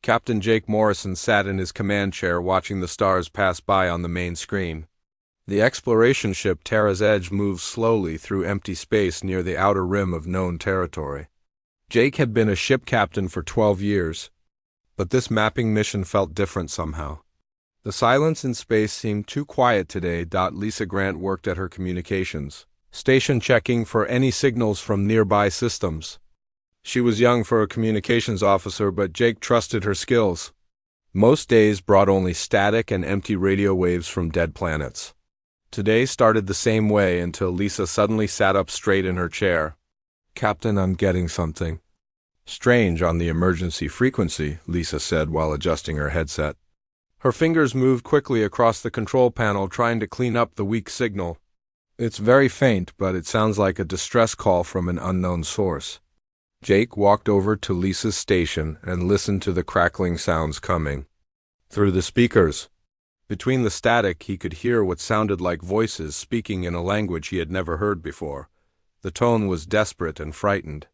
Captain Jake Morrison sat in his command chair watching the stars pass by on the main screen. The exploration ship Terra's Edge moved slowly through empty space near the outer rim of known territory. Jake had been a ship captain for 12 years, but this mapping mission felt different somehow. The silence in space seemed too quiet today. Lisa Grant worked at her communications station checking for any signals from nearby systems. She was young for a communications officer, but Jake trusted her skills. Most days brought only static and empty radio waves from dead planets. Today started the same way until Lisa suddenly sat up straight in her chair. "Captain, I'm getting something strange on the emergency frequency," Lisa said while adjusting her headset. Her fingers moved quickly across the control panel trying to clean up the weak signal. "It's very faint, but it sounds like a distress call from an unknown source." Jake walked over to Lisa's station and listened to the crackling sounds coming through the speakers. Between the static, he could hear what sounded like voices speaking in a language he had never heard before. The tone was desperate and frightened.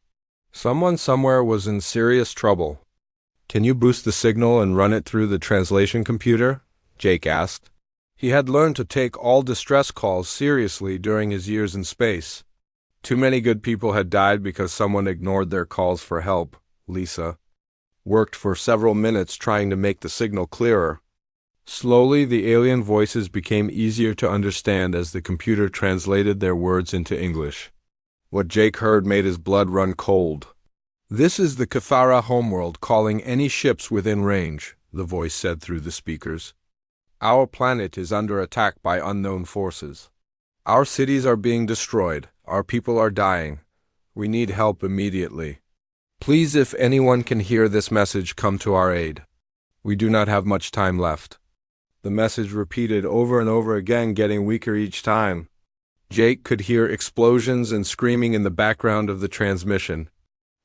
Someone somewhere was in serious trouble. "Can you boost the signal and run it through the translation computer?" Jake asked. He had learned to take all distress calls seriously during his years in space. Too many good people had died because someone ignored their calls for help. Lisa worked for several minutes trying to make the signal clearer. Slowly, the alien voices became easier to understand as the computer translated their words into English. What Jake heard made his blood run cold. "This is the Cathara homeworld calling any ships within range," the voice said through the speakers. "Our planet is under attack by unknown forces. Our cities are being destroyed. Our people are dying. We need help immediately. Please, if anyone can hear this message, come to our aid. We do not have much time left." The message repeated over and over again, getting weaker each time. Jake could hear explosions and screaming in the background of the transmission.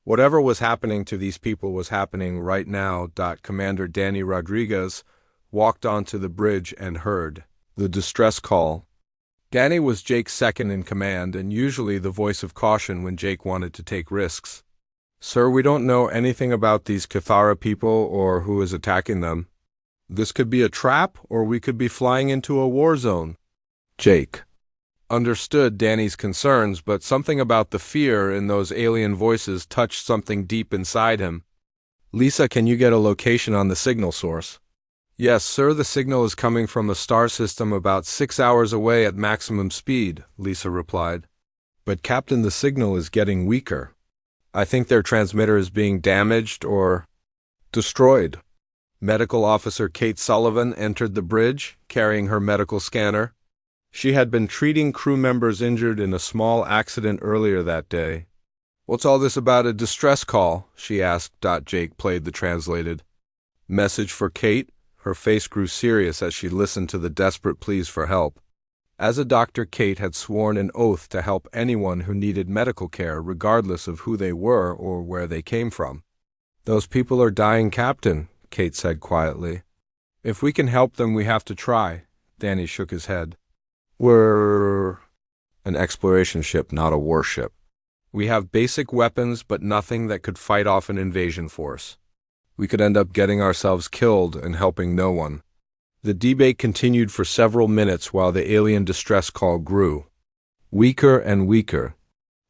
Whatever was happening to these people was happening right now. Commander Danny Rodriguez walked onto the bridge and heard the distress call. Danny was Jake's second in command and usually the voice of caution when Jake wanted to take risks. "Sir, we don't know anything about these Cathara people or who is attacking them. This could be a trap, or we could be flying into a war zone." Jake understood Danny's concerns, but something about the fear in those alien voices touched something deep inside him. "Lisa, can you get a location on the signal source?" "Yes, sir, the signal is coming from a star system about 6 hours away at maximum speed," Lisa replied. "But Captain, the signal is getting weaker. I think their transmitter is being damaged or destroyed." Medical Officer Kate Sullivan entered the bridge, carrying her medical scanner. She had been treating crew members injured in a small accident earlier that day. "What's all this about a distress call?" she asked. Jake played the translated message for Kate. Her face grew serious as she listened to the desperate pleas for help. As a doctor, Kate had sworn an oath to help anyone who needed medical care, regardless of who they were or where they came from. "Those people are dying, Captain," Kate said quietly. "If we can help them, we have to try." Danny shook his head. "We're an exploration ship, not a warship. We have basic weapons, but nothing that could fight off an invasion force. We could end up getting ourselves killed and helping no one." The debate continued for several minutes while the alien distress call grew weaker and weaker.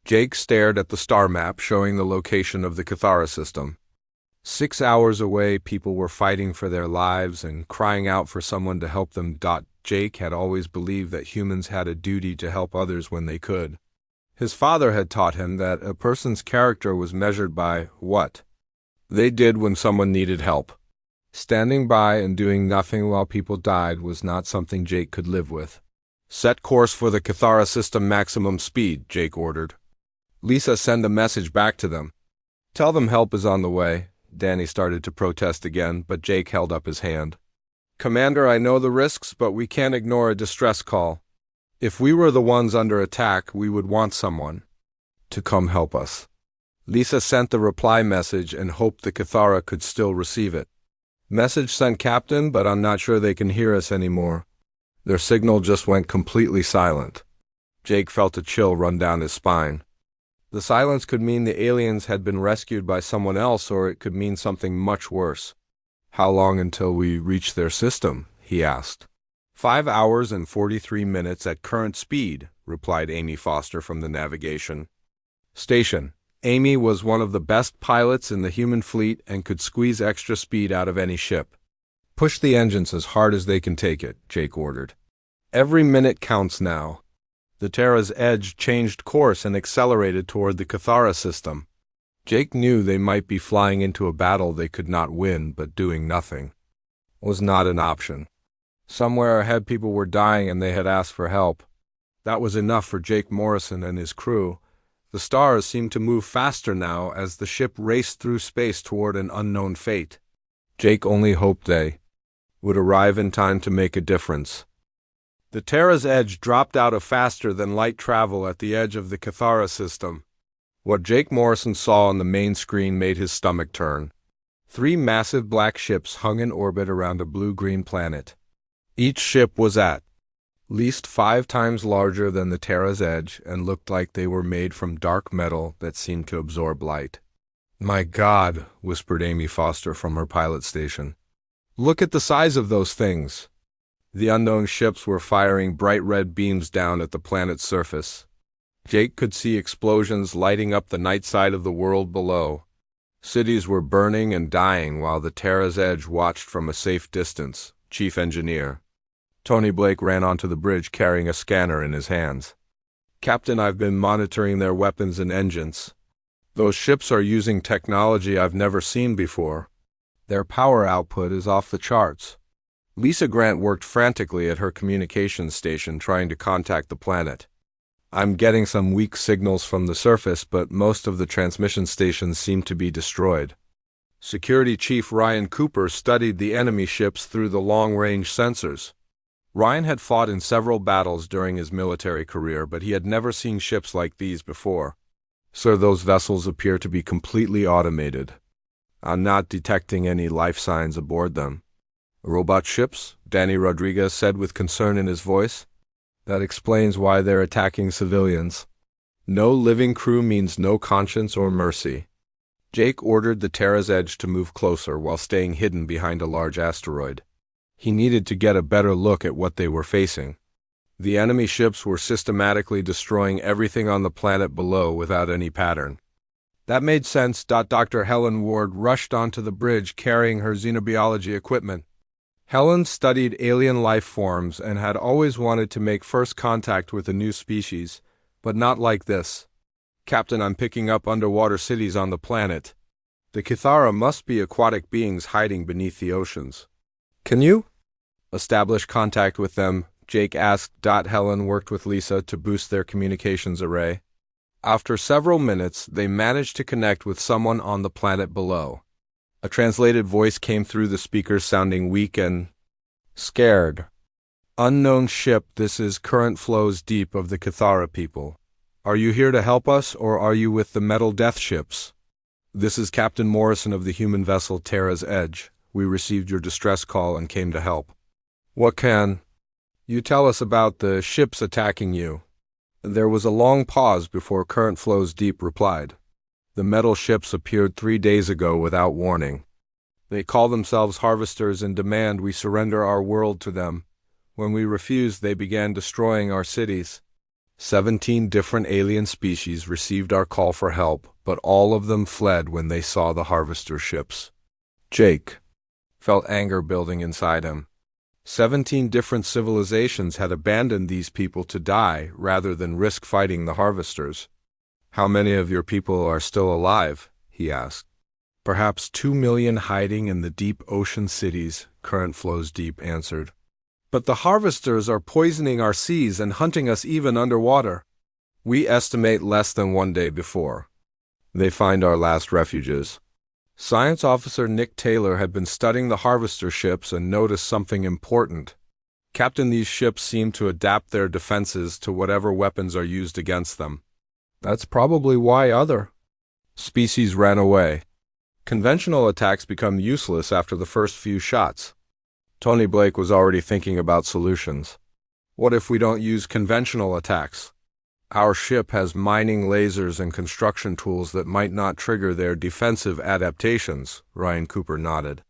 Jake stared at the star map showing the location of the Cathara system. 6 hours away, people were fighting for their lives and crying out for someone to help them. Jake had always believed that humans had a duty to help others when they could. His father had taught him that a person's character was measured by what they did when someone needed help. Standing by and doing nothing while people died was not something Jake could live with. "Set course for the Cathara system maximum speed," Jake ordered. "Lisa, send a message back to them. Tell them help is on the way." Danny started to protest again, but Jake held up his hand. "Commander, I know the risks, but we can't ignore a distress call. If we were the ones under attack, we would want someone to come help us." Lisa sent the reply message and hoped the Cathara could still receive it. "Message sent, Captain, but I'm not sure they can hear us anymore. Their signal just went completely silent." Jake felt a chill run down his spine. The silence could mean the aliens had been rescued by someone else, or it could mean something much worse. How long until we reach their system? He asked. 5 hours and 43 minutes at current speed, replied Amy Foster from the navigation station. Amy was one of the best pilots in the human fleet and could squeeze extra speed out of any ship. Push the engines as hard as they can take it, Jake ordered. Every minute counts now. The Terra's Edge changed course and accelerated toward the Cathara system. Jake knew they might be flying into a battle they could not win, but doing nothing was not an option. Somewhere ahead people were dying and they had asked for help. That was enough for Jake Morrison and his crew. The stars seemed to move faster now as the ship raced through space toward an unknown fate. Jake only hoped they would arrive in time to make a difference. The Terra's Edge dropped out of faster-than-light travel at the edge of the Cathara system. What Jake Morrison saw on the main screen made his stomach turn. 3 massive black ships hung in orbit around a blue-green planet. Each ship was at least 5 times larger than the Terra's Edge and looked like they were made from dark metal that seemed to absorb light. "My God," whispered Amy Foster from her pilot station. "Look at the size of those things." The unknown ships were firing bright red beams down at the planet's surface. Jake could see explosions lighting up the night side of the world below. Cities were burning and dying while the Terra's Edge watched from a safe distance. Chief Engineer Tony Blake ran onto the bridge carrying a scanner in his hands. "Captain, I've been monitoring their weapons and engines. Those ships are using technology I've never seen before. Their power output is off the charts." Lisa Grant worked frantically at her communications station trying to contact the planet. "I'm getting some weak signals from the surface, but most of the transmission stations seem to be destroyed." Security Chief Ryan Cooper studied the enemy ships through the long-range sensors. Ryan had fought in several battles during his military career, but he had never seen ships like these before. "Sir, those vessels appear to be completely automated. I'm not detecting any life signs aboard them." "Robot ships?" Danny Rodriguez said with concern in his voice. "That explains why they're attacking civilians. No living crew means no conscience or mercy." Jake ordered the Terra's Edge to move closer while staying hidden behind a large asteroid. He needed to get a better look at what they were facing. The enemy ships were systematically destroying everything on the planet below without any pattern. That made sense. Dr. Helen Ward rushed onto the bridge carrying her xenobiology equipment. Helen studied alien life forms and had always wanted to make first contact with a new species, but not like this. "Captain, I'm picking up underwater cities on the planet. The Cathara must be aquatic beings hiding beneath the oceans. Can you establish contact with them?" Jake asked. Helen worked with Lisa to boost their communications array. After several minutes, they managed to connect with someone on the planet below. A translated voice came through the speakers sounding weak and scared. "Unknown ship, this is Current Flows Deep of the Cathara people. Are you here to help us, or are you with the Metal Death ships? This is Captain Morrison of the human vessel Terra's Edge. We received your distress call and came to help. What can you tell us about the ships attacking you?" There was a long pause before Current Flows Deep replied. "The metal ships appeared 3 days ago without warning. They call themselves harvesters and demand we surrender our world to them. When we refused, they began destroying our cities. 17 different alien species received our call for help, but all of them fled when they saw the harvester ships." Jake felt anger building inside him. 17 different civilizations had abandoned these people to die rather than risk fighting the harvesters. "How many of your people are still alive?" he asked. "Perhaps 2 million hiding in the deep ocean cities," Current Flows Deep answered. "But the harvesters are poisoning our seas and hunting us even underwater. We estimate less than 1 day before they find our last refuges." Science Officer Nick Taylor had been studying the harvester ships and noticed something important. "Captain, these ships seem to adapt their defenses to whatever weapons are used against them. That's probably why other species ran away. Conventional attacks become useless after the first few shots." Tony Blake was already thinking about solutions. "What if we don't use conventional attacks? Our ship has mining lasers and construction tools that might not trigger their defensive adaptations." Ryan Cooper nodded.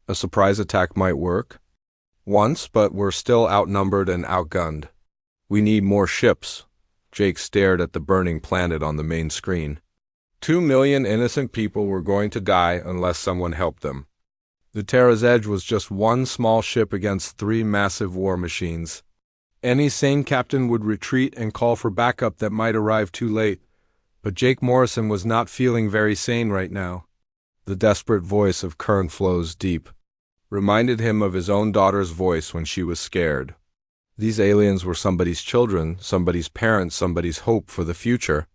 A surprise attack might work. Once, but we're still outnumbered and outgunned. We need more ships. Jake stared at the burning planet on the main screen. 2 million innocent people were going to die unless someone helped them. The Terra's Edge was just one small ship against 3 massive war machines. Any sane captain would retreat and call for backup that might arrive too late, but Jake Morrison was not feeling very sane right now. The desperate voice of Kern Flows Deep reminded him of his own daughter's voice when she was scared. These aliens were somebody's children, somebody's parents, somebody's hope for the future.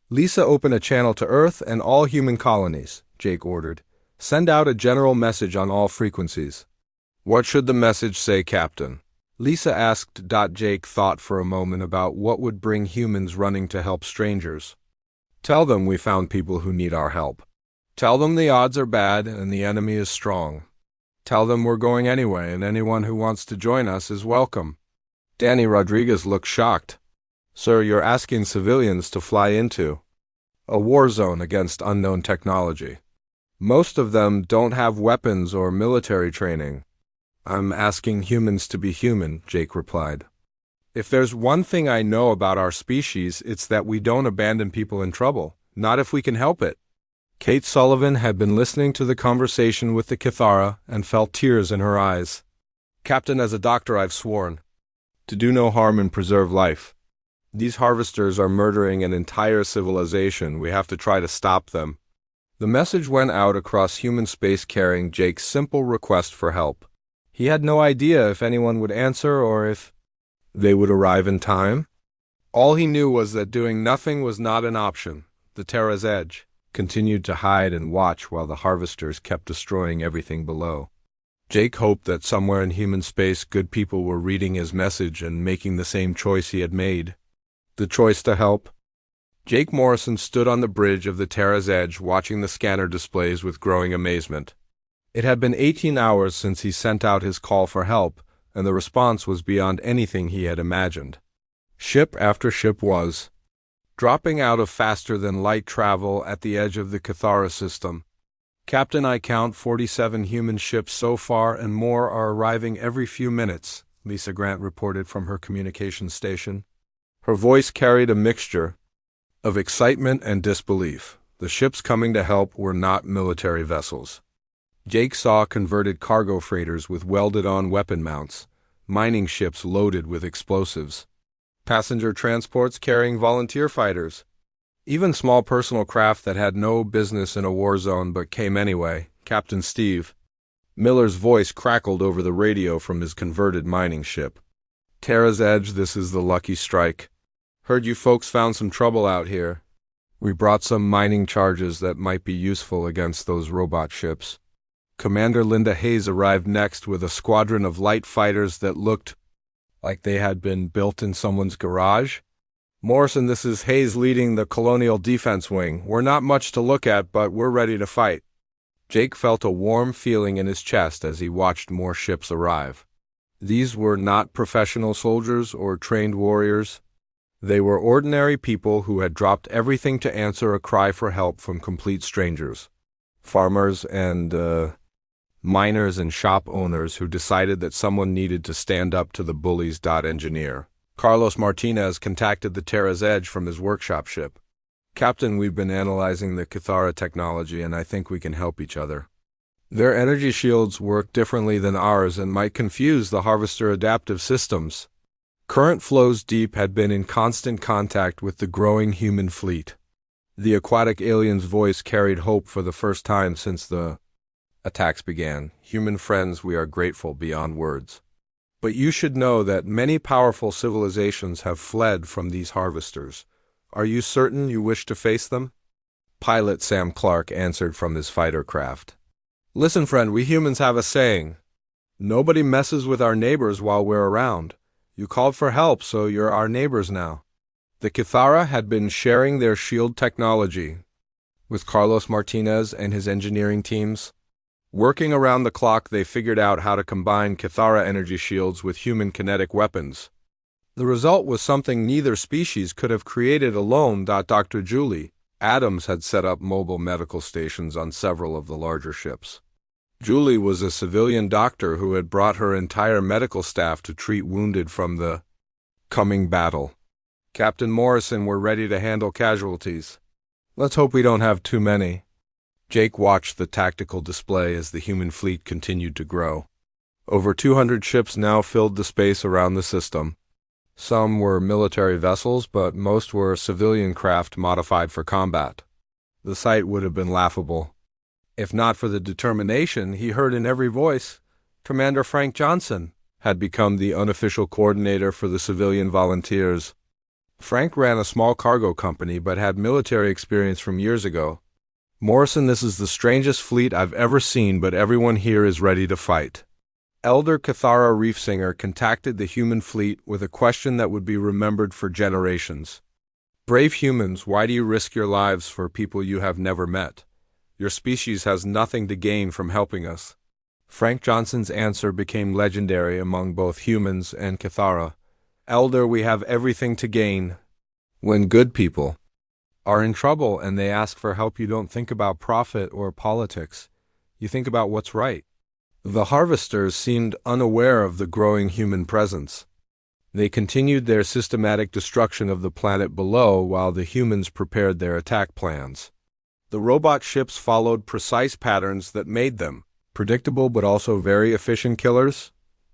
Lisa, open a channel to Earth and all human colonies, Jake ordered. Send out a general message on all frequencies. What should the message say, Captain? Lisa asked. Jake thought for a moment about what would bring humans running to help strangers. Tell them we found people who need our help. Tell them the odds are bad and the enemy is strong. Tell them we're going anyway and anyone who wants to join us is welcome. Danny Rodriguez looked shocked. Sir, you're asking civilians to fly into a war zone against unknown technology. Most of them don't have weapons or military training. I'm asking humans to be human, Jake replied. If there's one thing I know about our species, it's that we don't abandon people in trouble, not if we can help it. Kate Sullivan had been listening to the conversation with the Kithara and felt tears in her eyes. Captain, as a doctor, I've sworn to do no harm and preserve life. These harvesters are murdering an entire civilization. We have to try to stop them. The message went out across human space carrying Jake's simple request for help. He had no idea if anyone would answer or if they would arrive in time. All he knew was that doing nothing was not an option. The Terra's Edge continued to hide and watch while the harvesters kept destroying everything below. Jake hoped that somewhere in human space good people were reading his message and making the same choice he had made. The choice to help. Jake Morrison stood on the bridge of the Terra's Edge watching the scanner displays with growing amazement. It had been 18 hours since he sent out his call for help, and the response was beyond anything he had imagined. Ship after ship was dropping out of faster-than-light travel at the edge of the Kithara system. Captain, I count 47 human ships so far, and more are arriving every few minutes, Lisa Grant reported from her communications station. Her voice carried a mixture of excitement and disbelief. The ships coming to help were not military vessels. Jake saw converted cargo freighters with welded-on weapon mounts, mining ships loaded with explosives, passenger transports carrying volunteer fighters, even small personal craft that had no business in a war zone but came anyway. Captain Steve Miller's voice crackled over the radio from his converted mining ship. Terra's Edge, this is the Lucky Strike. Heard you folks found some trouble out here. We brought some mining charges that might be useful against those robot ships. Commander Linda Hayes arrived next with a squadron of light fighters that looked like they had been built in someone's garage. Morrison, this is Hayes leading the Colonial Defense Wing. We're not much to look at, but we're ready to fight. Jake felt a warm feeling in his chest as he watched more ships arrive. These were not professional soldiers or trained warriors. They were ordinary people who had dropped everything to answer a cry for help from complete strangers. Farmers and, miners and shop owners who decided that someone needed to stand up to the bullies. Engineer Carlos Martinez contacted the Terra's Edge from his workshop ship. Captain, we've been analyzing the Kithara technology and I think we can help each other. Their energy shields work differently than ours and might confuse the harvester adaptive systems. Current Flows Deep had been in constant contact with the growing human fleet. The aquatic alien's voice carried hope for the first time since the attacks began. Human friends, we are grateful beyond words. But you should know that many powerful civilizations have fled from these harvesters. Are you certain you wish to face them? Pilot Sam Clark answered from his fighter craft. Listen, friend, we humans have a saying. Nobody messes with our neighbors while we're around. You called for help, so you're our neighbors now. The Kithara had been sharing their shield technology with Carlos Martinez and his engineering teams. Working around the clock, they figured out how to combine Kithara energy shields with human kinetic weapons. The result was something neither species could have created alone. Dr. Julie Adams had set up mobile medical stations on several of the larger ships. Julie was a civilian doctor who had brought her entire medical staff to treat wounded from the coming battle. Captain Morrison were ready to handle casualties. Let's hope we don't have too many. Jake watched the tactical display as the human fleet continued to grow. Over 200 ships now filled the space around the system. Some were military vessels, but most were civilian craft modified for combat. The sight would have been laughable. If not for the determination he heard in every voice, Commander Frank Johnson had become the unofficial coordinator for the civilian volunteers. Frank ran a small cargo company but had military experience from years ago. Morrison, this is the strangest fleet I've ever seen, but everyone here is ready to fight. Elder Cathara Reefsinger contacted the human fleet with a question that would be remembered for generations. Brave humans, why do you risk your lives for people you have never met? Your species has nothing to gain from helping us. Frank Johnson's answer became legendary among both humans and Cathara. Elder, we have everything to gain. When good people are in trouble and they ask for help, you don't think about profit or politics. You think about what's right. The harvesters seemed unaware of the growing human presence. They continued their systematic destruction of the planet below while the humans prepared their attack plans. The robot ships followed precise patterns that made them predictable but also very efficient killers.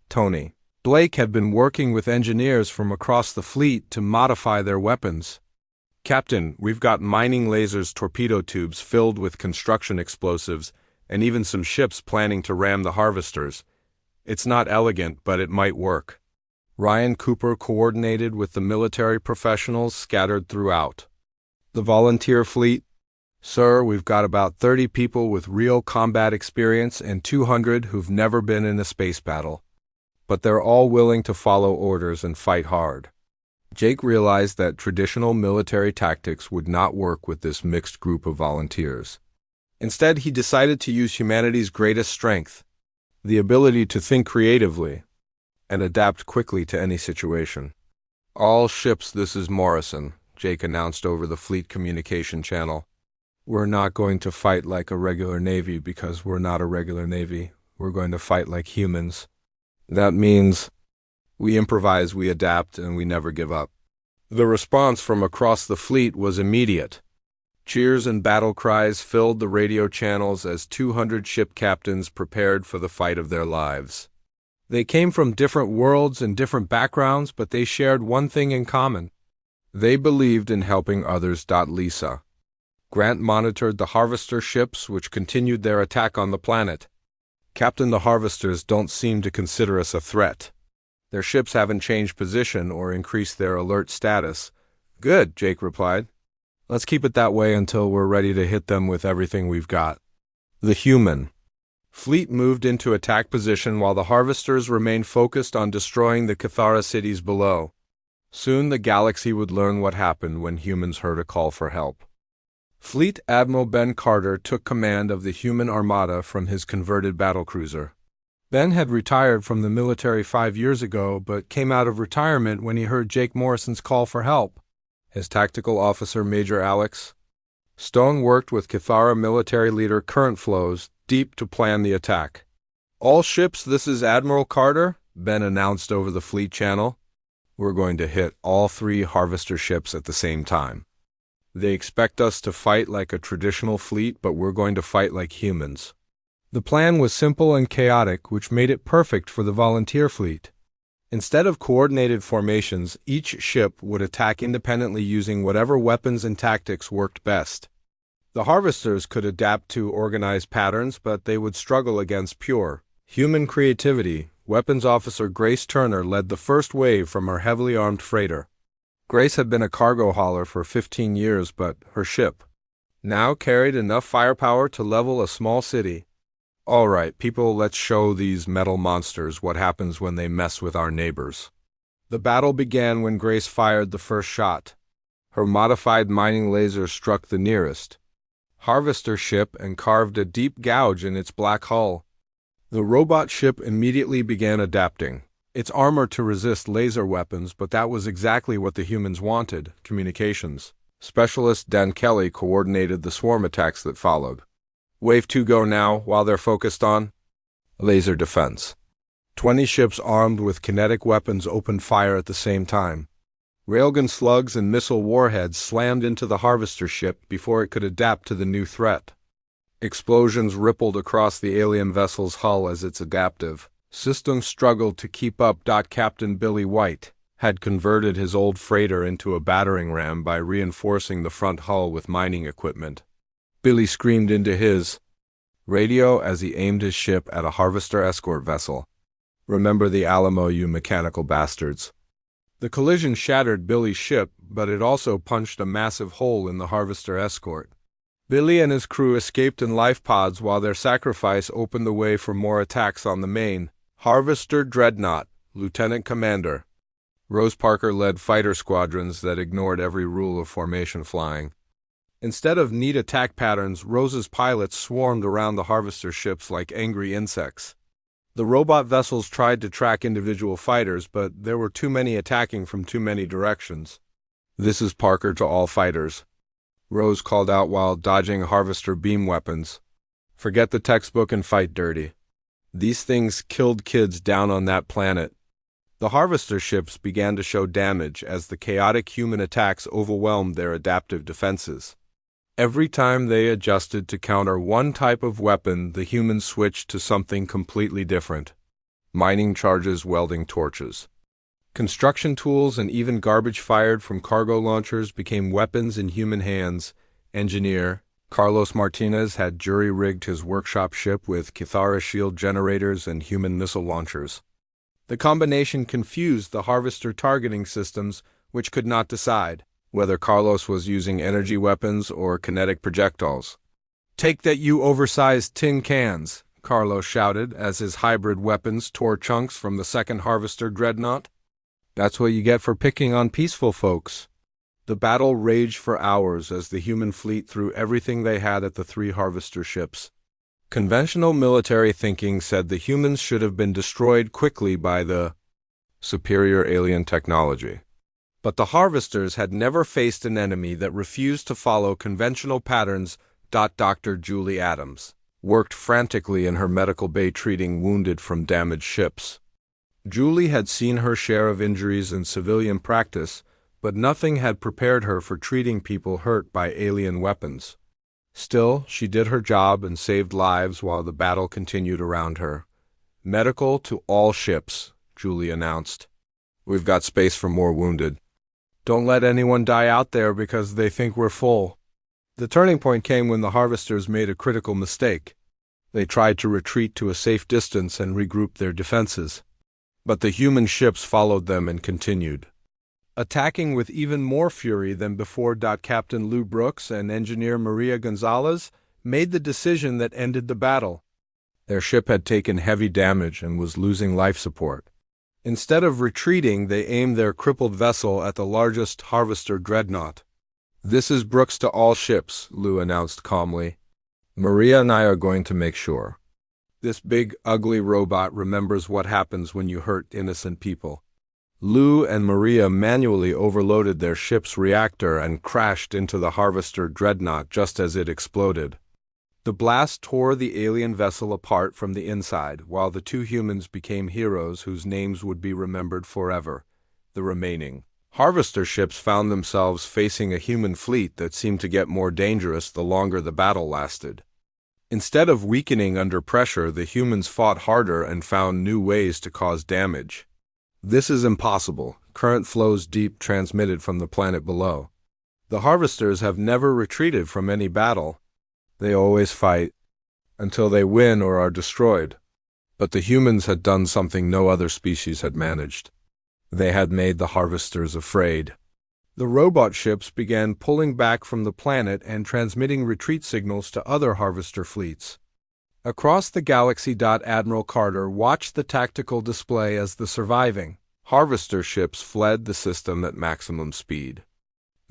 Tony Blake had been working with engineers from across the fleet to modify their weapons. Captain, we've got mining lasers, torpedo tubes filled with construction explosives, and even some ships planning to ram the harvesters. It's not elegant, but it might work. Ryan Cooper coordinated with the military professionals scattered throughout the volunteer fleet. Sir, we've got about 30 people with real combat experience and 200 who've never been in a space battle. But they're all willing to follow orders and fight hard. Jake realized that traditional military tactics would not work with this mixed group of volunteers. Instead, he decided to use humanity's greatest strength, the ability to think creatively and adapt quickly to any situation. All ships, this is Morrison, Jake announced over the fleet communication channel. We're not going to fight like a regular navy because we're not a regular navy. We're going to fight like humans. That means we improvise, we adapt, and we never give up. The response from across the fleet was immediate. Cheers and battle cries filled the radio channels as 200 ship captains prepared for the fight of their lives. They came from different worlds and different backgrounds, but they shared one thing in common. They believed in helping others. Lisa Grant monitored the harvester ships, which continued their attack on the planet. Captain, the harvesters don't seem to consider us a threat. Their ships haven't changed position or increased their alert status. Good, Jake replied. Let's keep it that way until we're ready to hit them with everything we've got. The human fleet moved into attack position while the harvesters remained focused on destroying the Cathara cities below. Soon the galaxy would learn what happened when humans heard a call for help. Fleet Admiral Ben Carter took command of the human armada from his converted battlecruiser. Ben had retired from the military 5 years ago, but came out of retirement when he heard Jake Morrison's call for help. His tactical officer, Major Alex Stone, worked with Cathara military leader Current Flows Deep to plan the attack. All ships, this is Admiral Carter, Ben announced over the fleet channel. We're going to hit all 3 harvester ships at the same time. They expect us to fight like a traditional fleet, but we're going to fight like humans. The plan was simple and chaotic, which made it perfect for the volunteer fleet. Instead of coordinated formations, each ship would attack independently using whatever weapons and tactics worked best. The harvesters could adapt to organized patterns, but they would struggle against pure human creativity. Weapons Officer Grace Turner led the first wave from her heavily armed freighter. Grace had been a cargo hauler for 15 years, but her ship now carried enough firepower to level a small city. All right, people, let's show these metal monsters what happens when they mess with our neighbors. The battle began when Grace fired the first shot. Her modified mining laser struck the nearest harvester ship and carved a deep gouge in its black hull. The robot ship immediately began adapting its armor to resist laser weapons, but that was exactly what the humans wanted. Communications Specialist Dan Kelly coordinated the swarm attacks that followed. Wave 2 go now, while they're focused on Laser defense. 20 ships armed with kinetic weapons opened fire at the same time. Railgun slugs and missile warheads slammed into the harvester ship before it could adapt to the new threat. Explosions rippled across the alien vessel's hull as its adaptive system struggled to keep up. Captain Billy White had converted his old freighter into a battering ram by reinforcing the front hull with mining equipment. Billy screamed into his radio as he aimed his ship at a harvester escort vessel. "Remember the Alamo, you mechanical bastards." The collision shattered Billy's ship, but it also punched a massive hole in the harvester escort. Billy and his crew escaped in life pods while their sacrifice opened the way for more attacks on the main harvester dreadnought. Lieutenant Commander Rose Parker led fighter squadrons that ignored every rule of formation flying. Instead of neat attack patterns, Rose's pilots swarmed around the harvester ships like angry insects. The robot vessels tried to track individual fighters, but there were too many attacking from too many directions. "This is Parker to all fighters," Rose called out while dodging harvester beam weapons. "Forget the textbook and fight dirty. These things killed kids down on that planet." The harvester ships began to show damage as the chaotic human attacks overwhelmed their adaptive defenses. Every time they adjusted to counter one type of weapon, the humans switched to something completely different. Mining charges, welding torches. Construction tools and even garbage fired from cargo launchers became weapons in human hands. Engineer Carlos Martinez had jury-rigged his workshop ship with Kithara shield generators and human missile launchers. The combination confused the harvester targeting systems, which could not decide whether Carlos was using energy weapons or kinetic projectiles. "Take that, you oversized tin cans," Carlos shouted as his hybrid weapons tore chunks from the second harvester dreadnought. "That's what you get for picking on peaceful folks." The battle raged for hours as the human fleet threw everything they had at the three harvester ships. Conventional military thinking said the humans should have been destroyed quickly by the superior alien technology. But the harvesters had never faced an enemy that refused to follow conventional patterns. Dr. Julie Adams worked frantically in her medical bay treating wounded from damaged ships. Julie had seen her share of injuries in civilian practice, but nothing had prepared her for treating people hurt by alien weapons. Still, she did her job and saved lives while the battle continued around her. "Medical to all ships," Julie announced. "We've got space for more wounded. Don't let anyone die out there because they think we're full." The turning point came when the harvesters made a critical mistake. They tried to retreat to a safe distance and regroup their defenses. But the human ships followed them and continued, attacking with even more fury than before. Captain Lou Brooks and engineer Maria Gonzalez made the decision that ended the battle. Their ship had taken heavy damage and was losing life support. Instead of retreating, they aimed their crippled vessel at the largest harvester dreadnought. "This is Brooks to all ships," Lou announced calmly. "Maria and I are going to make sure. This big, ugly robot remembers what happens when you hurt innocent people." Lou and Maria manually overloaded their ship's reactor and crashed into the harvester dreadnought just as it exploded. The blast tore the alien vessel apart from the inside, while the two humans became heroes whose names would be remembered forever. The remaining harvester ships found themselves facing a human fleet that seemed to get more dangerous the longer the battle lasted. Instead of weakening under pressure, the humans fought harder and found new ways to cause damage. "This is impossible," current flows deep transmitted from the planet below. "The harvesters have never retreated from any battle. They always fight until they win or are destroyed." But the humans had done something no other species had managed. They had made the harvesters afraid. The robot ships began pulling back from the planet and transmitting retreat signals to other harvester fleets. Across the galaxy. Admiral Carter watched the tactical display as the surviving harvester ships fled the system at maximum speed.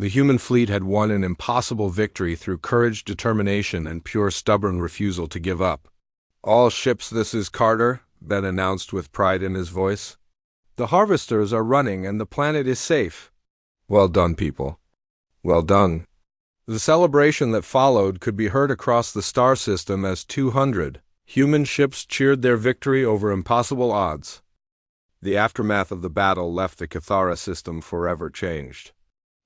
The human fleet had won an impossible victory through courage, determination, and pure stubborn refusal to give up. "All ships, this is Carter," Ben announced with pride in his voice. "The harvesters are running and the planet is safe." "Well done, people. Well done." The celebration that followed could be heard across the star system as 200 Human ships cheered their victory over impossible odds. The aftermath of the battle left the Cathara system forever changed.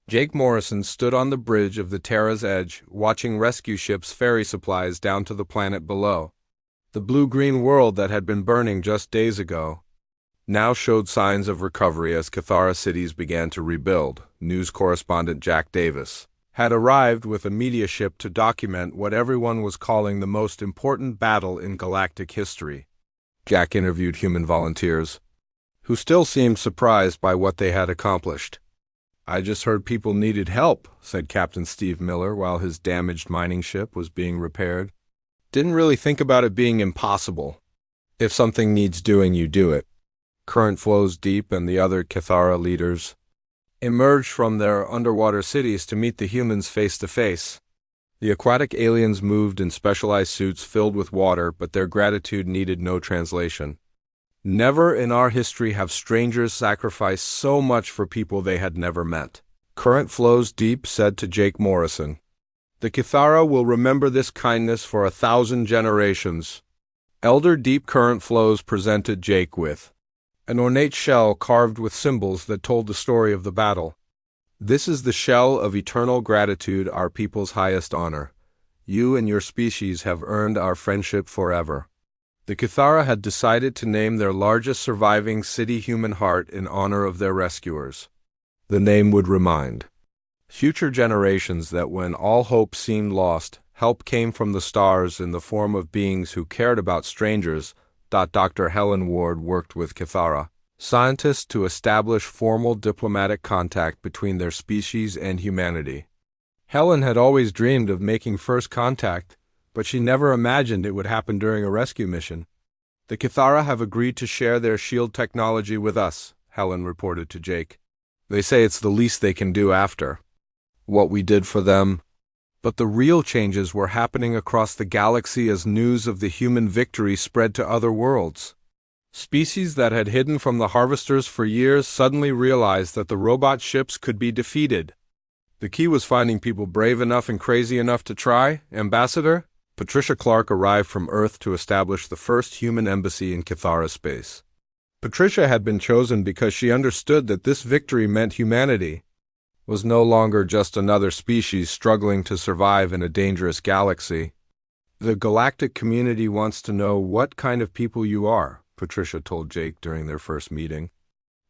Jake Morrison stood on the bridge of the Terra's Edge, watching rescue ships ferry supplies down to the planet below. The blue-green world that had been burning just days ago now showed signs of recovery as Cathara cities began to rebuild. News correspondent Jack Davis had arrived with a media ship to document what everyone was calling the most important battle in galactic history. Jack interviewed human volunteers, who still seemed surprised by what they had accomplished. "I just heard people needed help," said Captain Steve Miller while his damaged mining ship was being repaired. "Didn't really think about it being impossible. If something needs doing, you do it." Current Flows Deep and the other Cathara leaders emerged from their underwater cities to meet the humans face to face. The aquatic aliens moved in specialized suits filled with water, but their gratitude needed no translation. Never in our history have strangers sacrificed so much for people they had never met. Current Flows Deep said to Jake Morrison, "The Cathara will remember this kindness for 1,000 generations." Elder Deep Current Flows presented Jake with an ornate shell carved with symbols that told the story of the battle. "This is the shell of eternal gratitude, our people's highest honor. You and your species have earned our friendship forever." The Cathara had decided to name their largest surviving city Human Heart in honor of their rescuers. The name would remind future generations that when all hope seemed lost, help came from the stars in the form of beings who cared about strangers. Dr. Helen Ward worked with Cathara scientists to establish formal diplomatic contact between their species and humanity. Helen had always dreamed of making first contact, but she never imagined it would happen during a rescue mission. "The Cathara have agreed to share their shield technology with us," Helen reported to Jake. "They say it's the least they can do after what we did for them." But the real changes were happening across the galaxy as news of the human victory spread to other worlds. Species that had hidden from the harvesters for years suddenly realized that the robot ships could be defeated. The key was finding people brave enough and crazy enough to try. Ambassador Patricia Clark arrived from Earth to establish the first human embassy in Cathara space. Patricia had been chosen because she understood that this victory meant humanity was no longer just another species struggling to survive in a dangerous galaxy. "The galactic community wants to know what kind of people you are," Patricia told Jake during their first meeting.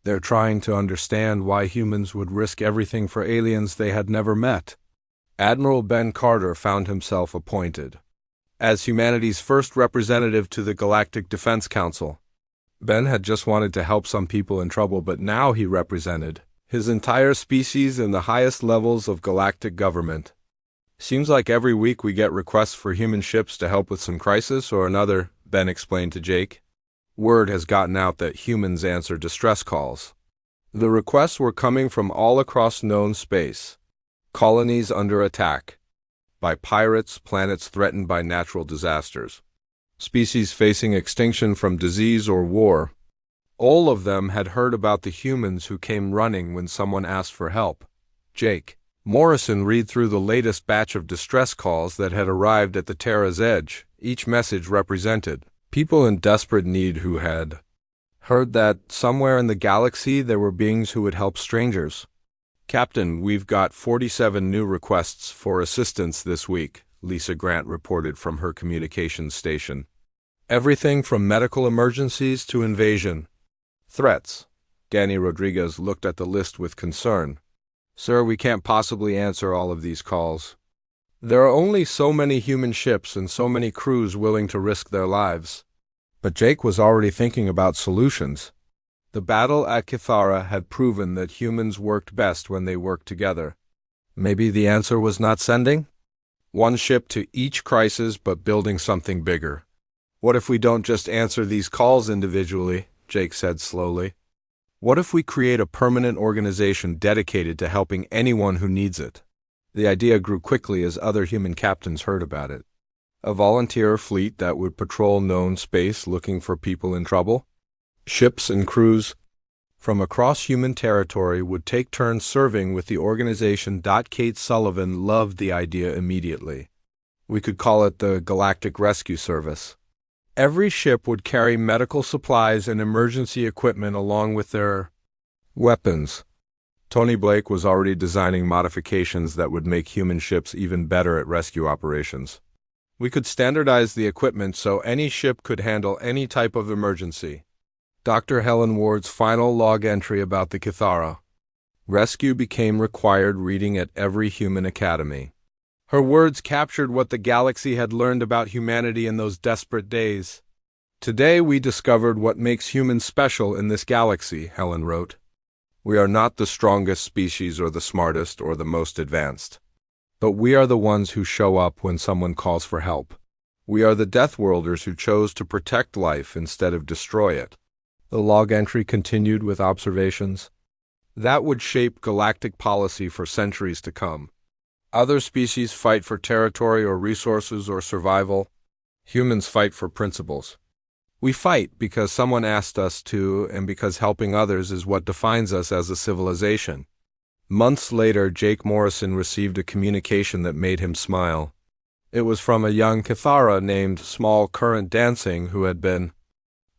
"They're trying to understand why humans would risk everything for aliens they had never met." Admiral Ben Carter found himself appointed as humanity's first representative to the Galactic Defense Council. Ben had just wanted to help some people in trouble, but now he represented his entire species in the highest levels of galactic government. "Seems like every week we get requests for human ships to help with some crisis or another," Ben explained to Jake. "Word has gotten out that humans answer distress calls. The requests were coming from all across known space. Colonies under attack by pirates, planets threatened by natural disasters, species facing extinction from disease or war. All of them had heard about the humans who came running when someone asked for help." Jake Morrison read through the latest batch of distress calls that had arrived at the Terra's Edge. Each message represented people in desperate need who had heard that somewhere in the galaxy there were beings who would help strangers. "Captain, we've got 47 new requests for assistance this week," Lisa Grant reported from her communications station. "Everything from medical emergencies to invasion threats." Danny Rodriguez looked at the list with concern. "Sir, we can't possibly answer all of these calls. There are only so many human ships and so many crews willing to risk their lives." But Jake was already thinking about solutions. The battle at Cathara had proven that humans worked best when they worked together. Maybe the answer was not sending one ship to each crisis, but building something bigger. "What if we don't just answer these calls individually?" Jake said slowly. "What if we create a permanent organization dedicated to helping anyone who needs it?" The idea grew quickly as other human captains heard about it. A volunteer fleet that would patrol known space looking for people in trouble. Ships and crews from across human territory would take turns serving with the organization. Kate Sullivan loved the idea immediately. "We could call it the Galactic Rescue Service." Every ship would carry medical supplies and emergency equipment along with their weapons. Tony Blake was already designing modifications that would make human ships even better at rescue operations. We could standardize the equipment so any ship could handle any type of emergency. Dr. Helen Ward's final log entry about the Kithara. Rescue became required reading at every human academy. Her words captured what the galaxy had learned about humanity in those desperate days. Today we discovered what makes humans special in this galaxy, Helen wrote. We are not the strongest species or the smartest or the most advanced. But we are the ones who show up when someone calls for help. We are the Deathworlders who chose to protect life instead of destroy it. The log entry continued with observations that would shape galactic policy for centuries to come. Other species fight for territory or resources or survival. Humans fight for principles. We fight because someone asked us to and because helping others is what defines us as a civilization. Months later, Jake Morrison received a communication that made him smile. It was from a young Kithara named Small Current Dancing who had been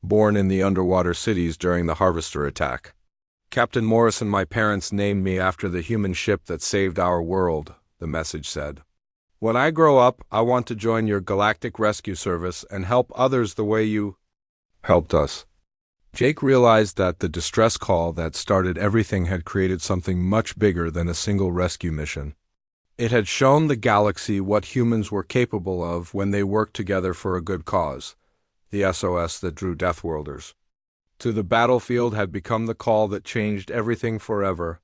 born in the underwater cities during the Harvester attack. Captain Morrison, my parents named me after the human ship that saved our world, the message said. When I grow up, I want to join your galactic rescue service and help others the way you helped us. Jake realized that the distress call that started everything had created something much bigger than a single rescue mission. It had shown the galaxy what humans were capable of when they worked together for a good cause, the SOS that drew Deathworlders. To the battlefield had become the call that changed everything forever.